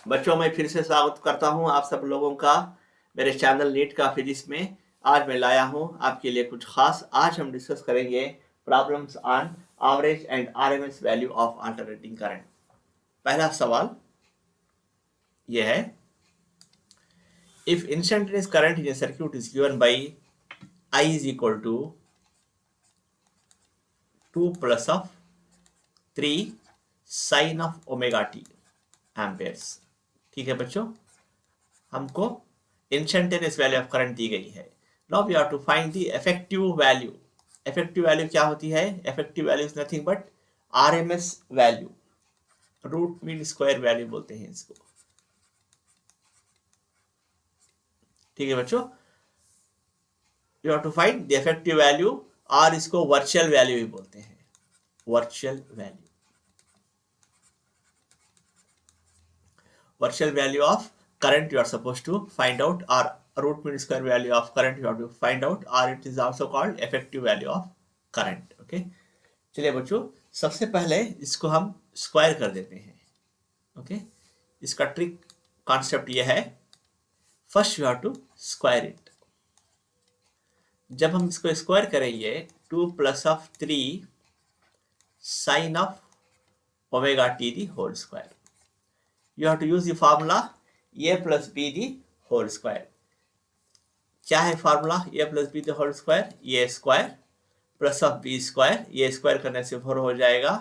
बच्चों, मैं फिर से स्वागत करता हूं आप सब लोगों का मेरे चैनल नीट का फिजिक्स में। आज मैं लाया हूं आपके लिए कुछ खास। आज हम डिस्कस करेंगे problems on average and RMS value of alternating current. पहला सवाल यह है, if instantaneous current in A circuit is given by I is equal to 2 plus of 3 sin of omega t amperes। ठीक है बच्चों, हमको इंस्टेंटेनियस वैल्यू ऑफ करंट दी गई है। Now we have to find the effective value. Effective value क्या होती है? Effective value is nothing but RMS value, root mean square value बोलते हैं इसको। ठीक है बच्चों, you have to find the effective value, और इसको वर्चुअल वैल्यू भी बोलते हैं, virtual value. Virtual value of current you are supposed to find out, or root mean square value of current you have to find out, or it is also called effective value of current। okay? चलिए बच्चों, सबसे पहले इसको हम square कर देते हैं। Okay, इसका ट्रिक कॉन्सेप्ट ये है, first you have to square it. जब हम इसको स्क्वायर करेंगे 2 plus of 3 sine of omega t the whole square, you have to use the formula a plus b the whole square। क्या है formula? a plus b the whole square, a square plus of b square, a square करने से 4 हो जाएगा,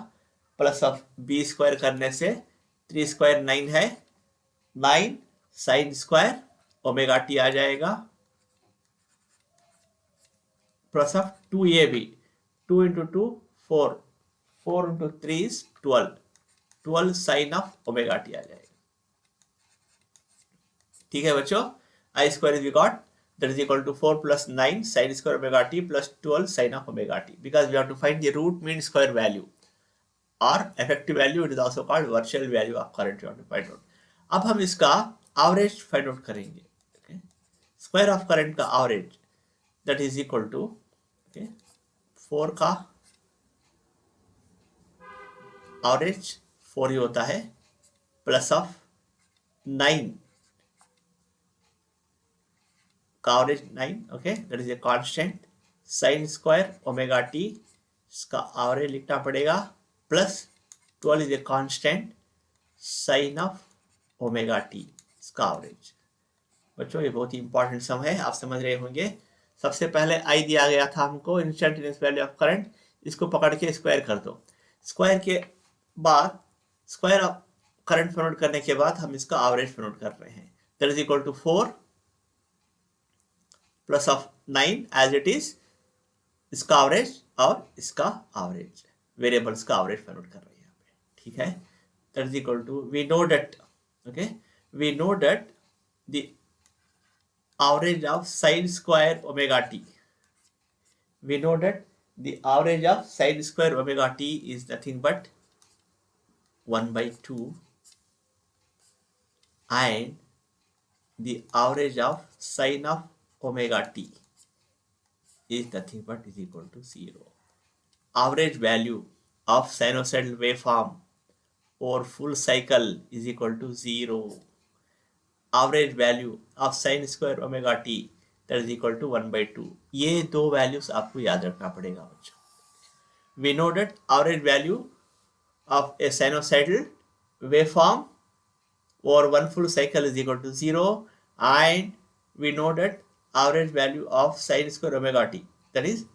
plus of b square करने से 3 square 9 है, 9 sine square omega t आ जाएगा, plus of 2ab, 2 into 2 4, 4 into 3 is 12, 12 sine of omega t आ जाएगा। ठीक है बच्चों, I square is we got that is equal to 4 plus 9 sine square omega t plus 12 sine of omega t, because we have to find the root mean square value और effective value. It is also called virtual value of current. You have to find out. अब हम इसका average find out करेंगे। Okay, square of current का average that is equal to 4 का average 4 ही होता है, plus of 9 का average 9। Okay, that is a constant, sine square omega t इसका एवरेज लिखना पड़ेगा, plus 12 is a constant sine of omega t इसका average. बच्चों, ये बहुत ही इंपॉर्टेंट सम है, आप समझ रहे होंगे। सबसे पहले आई दिया गया था हमको, इंस्टेंटेनियस वैल्यू ऑफ करंट, इसको पकड़ के स्क्वायर कर दो। स्क्वायर के बाद, square of current find out करने के बाद हम इसका एवरेज फाइंड आउट कर रहे हैं। That is equal to 4 plus of 9 as it is, इसका एवरेज और इसका एवरेज, वेरिएबल्स का एवरेज फाइंड आउट कर रहे हैं यहाँ पे। ठीक है, that is equal to, we know that, okay, we know that the average of sin square omega t, we know that the average of sin square omega t is nothing but 1 by 2, and the average of sin of omega t is nothing but is equal to 0। average value of sinusoidal waveform over full cycle is equal to 0। average value of sin square omega t that is equal to 1 by 2। ये दो values आपको याद रखना पड़ेगा बच्चों। we know that average value of a sinusoidal waveform over one full cycle is equal to 0, and we know that average value of sin square omega t, that is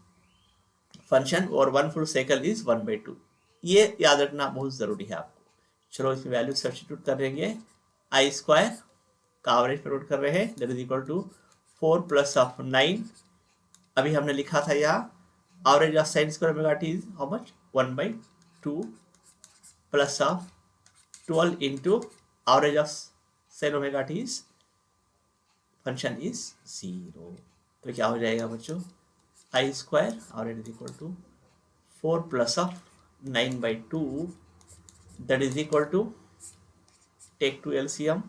function over one full cycle, is 1 by 2। ये याद रखना बहुत जरूरी है आपको। चलो इसमें value substitute कर देंगे। आई स्क्वायर का एवरेज फाइंड आउट कर रहे हैं, that is equal to 4 plus of 9, अभी हमने लिखा था यहाँ average of sine square omega t is how much, 1 by 2 plus of 12 into average of sine omega t is, function is 0। तो क्या हो जाएगा बच्चों, I square average is equal to 4 plus of 9 by 2, that is equal to, take to LCM,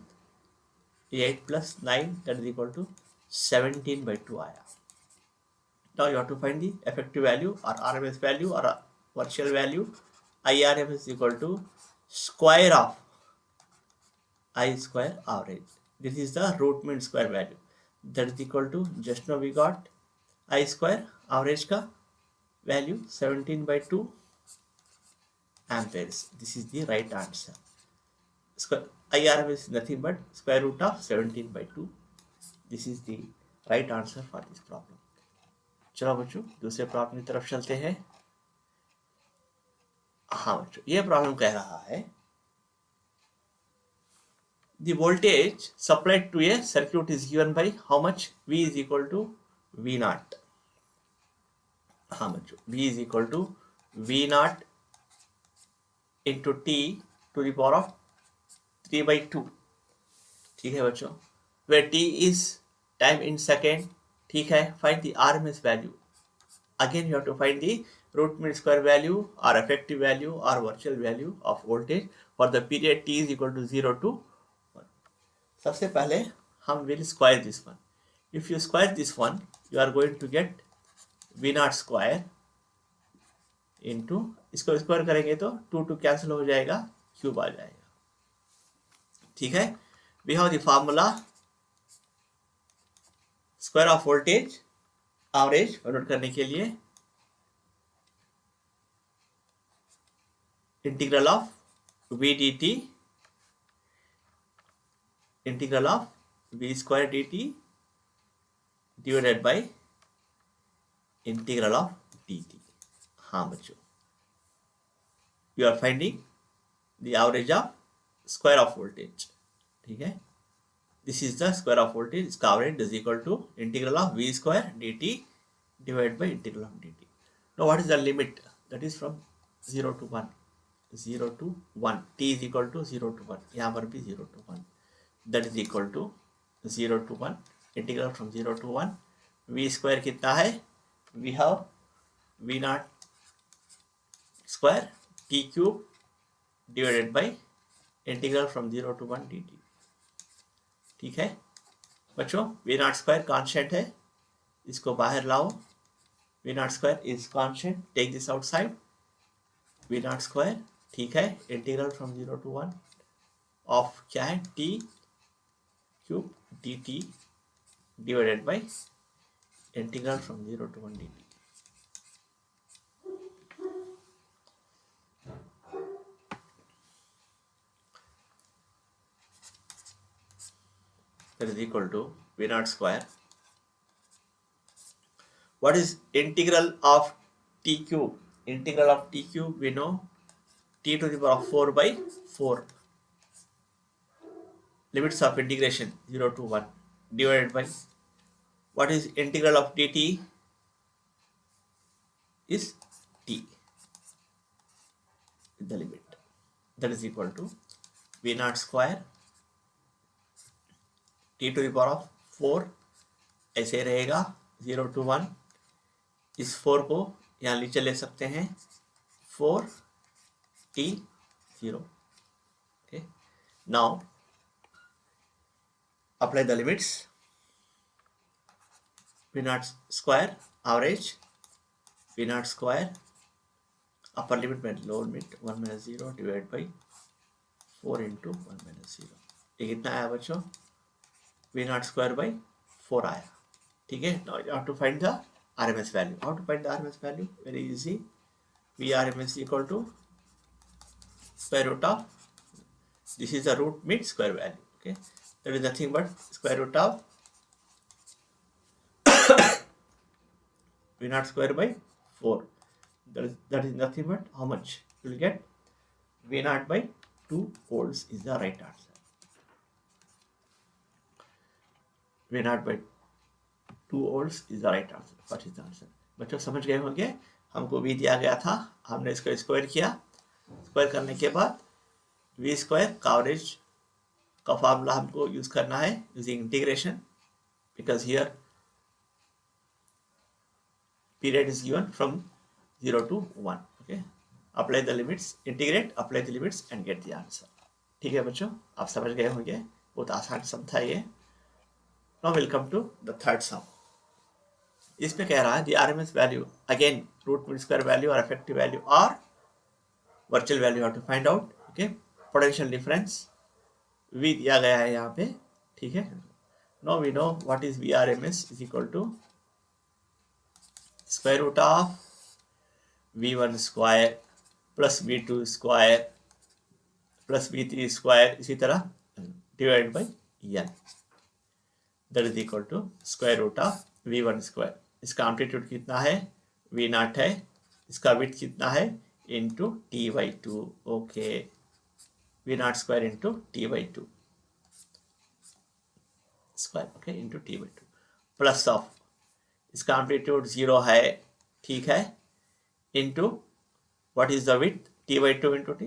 8 plus 9 that is equal to 17 by 2 आया। Now you have to find the effective value or RMS value or virtual value। IRMS is equal to square of I square average. This is the root mean square value. That is equal to, just now we got I square average का value 17/2 amperes. This is the right answer. Square IRM is nothing but square root of 17/2. This is the right answer for this problem. चलो बच्चों दूसरे problem की तरफ चलते हैं. हाँ बच्चों, ये प्रॉब्लम कह रहा है the voltage supplied to a circuit is given by how much? V is equal to V naught. हाँ बच्चों, V is equal to V naught into T to the power of 3/2. ठीक है बच्चों, where T is time in second. ठीक है, find the RMS value. Again you have to find the root mean square value or effective value or virtual value of voltage for the period T is equal to 0 to 1. सबसे पहले हम will square this one. If you square this one, you are going to get V naught square into, इसको square करेंगे तो 2 cancel हो जाएगा, cube आ जाएगा. ठीक है, we have the formula square of voltage average note करने के लिए integral of V dt integral of V square dt divided by integral of dt. हाँ बच्चों, you are finding the average of square of voltage. ठीक है, this is the square of voltage. इसका average is equal to integral of V square dt divided by integral of dt. Now what is the limit? That is from 0 to 1. 0 to 1. T is equal to 0 to 1. यहाँ पर भी 0 to 1. That is equal to 0 to 1. Integral from 0 to 1. V square कितना है? We have V naught square T cube divided by integral from 0 to 1 dt. ठीक है बच्चों, we naught square constant है, इसको बाहर लाओ. V naught square is constant, take this outside. V naught square, ठीक है, इंटीग्रल फ्रॉम 0 to 1 ऑफ क्या है? T cube D T divided by integral from 0 to 1 dt. That is equal to V naught square. What is integral of T cube? Integral of T cube we know, T to the power of 4/4. Limits of integration 0 to 1 divided by, what is integral of dt? Is T, the limit. That is equal to V naught square T to the power of 4. ऐसे रहेगा 0 to 1. इस 4 को यहाँ नीचे ले सकते हैं, 4 T 0. Okay. Now apply the limits. V naught square average, V naught square upper limit में lower limit 1 minus 0 divided by 4 into 1 minus 0. ये कितना आया बच्चों? V naught square by 4 आया. ठीक है, now you have to find the RMS value. How to find the RMS value? Very easy. VRMS equal to square root of, this is the root mean square value. Okay, that is nothing but square root of V naught square by 4. That is nothing but how much? You will get V naught by 2 volts is the right answer. V naught by 2 volts is the right answer. What is the answer? बच्चों समझ गए होंगे, हमको V दिया गया था, हमने इसको स्क्वायर किया. स्क्वायर करने के बाद V स्क्वायर का एवरेज का फार्मूला हमको यूज करना है using integration, because here period is given from 0 to 1. Okay, apply the limits, integrate, apply the limits and get the answer. ठीक है बच्चों, आप समझ गए होंगे, बहुत आसान सम था ये. Now we'll come to the third sum. इसमें कह रहा है the RMS value, again root mean square value or effective value or virtual value you have to find out. Okay, potential difference V दिया गया है यहाँ पे, ठीक है। No we know what is VRMS is equal to square root of V1 square plus V2 square plus V3 square, इसी तरह divide by n, that is equal to square root of V1 square. इसका amplitude कितना है, V0 है, इसका width कितना है, into T/2, okay, V0 square into T/2 square, okay, into T/2 plus of, इसका एम्पलीट्यूड 0 है, ठीक है, into what is the width, T/2 into T,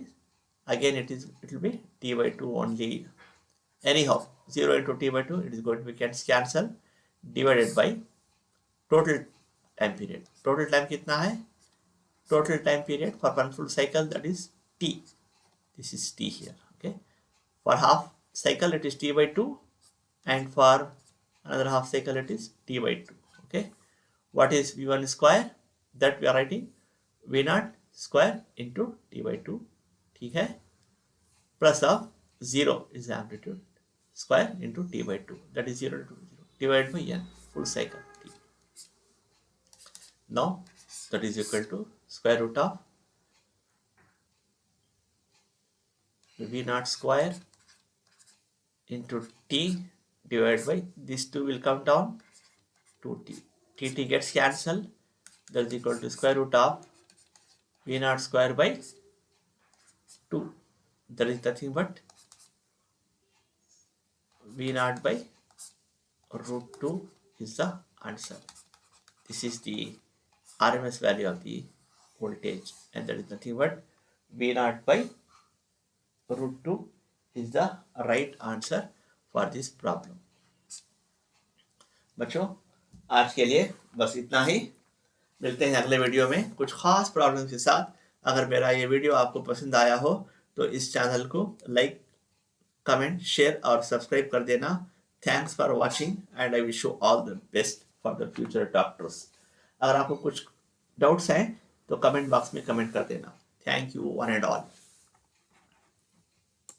again it will be T/2 only, anyhow 0 into T/2 it is going to be cancel, divided by total time period. Total time कितना है, total time period for one full cycle, that is T, this is T here, okay. For half cycle it is T/2, and for another half cycle it is T/2, okay. What is V1 square, that we are writing V0 square into T/2, ठीक है, plus of 0 is amplitude square into T/2, that is 0 into 0 divide by n, full cycle, ठीक। Now that is equal to square root of V0 square into T divided by this 2 will come down to T gets cancelled, that is equal to square root of V0 square by 2, that is nothing but V0 by root 2 is the answer. This is the RMS value of the voltage, and that is nothing but V0 by root 2 is the right answer for this problem. बच्चों आज के लिए बस इतना ही, मिलते हैं अगले video में कुछ खास प्रॉब्लम के साथ। अगर मेरा ये वीडियो आपको पसंद आया हो तो इस चैनल को लाइक, कमेंट, शेयर और सब्सक्राइब कर देना। Thanks for watching and I wish you all the best for the future doctors. अगर आपको कुछ डाउट्स हैं तो कमेंट बॉक्स में कमेंट कर देना। Thank you one and all.